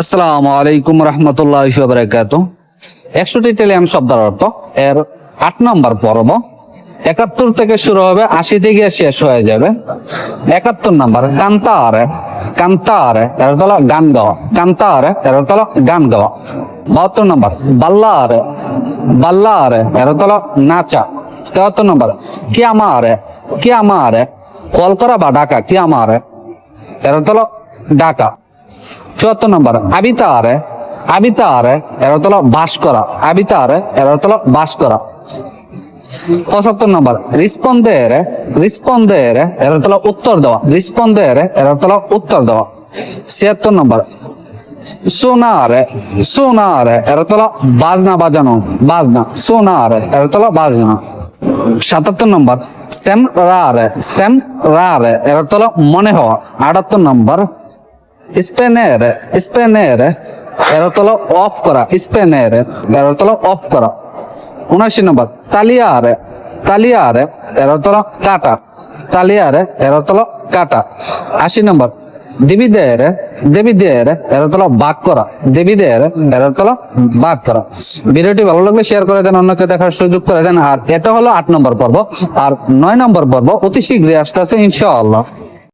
আসসালামু আলাইকুম রহমতুল্লাহ বারাকাতুহু। 100টি ইটালিয়ান শব্দের অর্থ এর 8 নম্বর পর্ব। 71 থেকে শুরু হবে, 80 থেকে শেষ হয়ে যাবে। 71 নম্বর কান্তারে। কান্তারে এর অর্থ হলো গান গাওয়া। কান্তারে এর অর্থ হলো গান গাওয়া। 72 নম্বর বাল্লারে। বাল্লারে এর অর্থ হলো নাচা। 73 নম্বর কিয়ামারে। কিয়ামারে কল করা বা ডাকা। কিয়ামারে এর অর্থ হলো ডাকা। 74 নম্বর আবিতারে। আবিতারে এর অর্থ হলো বাস করা। আবিতারে এর অর্থ হলো বাস করা। 75 নম্বর রিসপন্দেরে। রিসপন্দেরে এর অর্থ হলো উত্তর দেওয়া। রিসপন্দেরে এর অর্থ হলো উত্তর দেওয়া। 76 নম্বর সোনারে। সোনারে এর অর্থ হলো বাজনা বাজানো। বাজনা। সোনারে এর অর্থ হলো বাজনা। 77 নম্বর সেমরারে। সেমরারে এর অর্থ হলো মনে হওয়া। 78 নম্বর স্পেনেরে। স্পেনেরে এর অর্থ হলো অফ করা। স্পেনেরে এর অর্থ হলো অফ করা। 79 নম্বর তালিয়ারে। তালিয়ারে এর অর্থ হলো কাটা। তালিয়ারে এর অর্থ হলো কাটা। 80 নম্বর দেবিদেরে। দেবিদেরে এর অর্থ হলো ভাগ করা। দেবিদেরে এর অর্থ হলো ভাগ করা। ভিডিওটি ভালো লাগলে শেয়ার করে দেন, অন্যকে দেখার সুযোগ করে দেন। আর এটা হলো 8 নম্বর পর্ব। আর 9 নম্বর পর্ব অতি শীঘ্রই আসতেছে ইনশাআল্লাহ।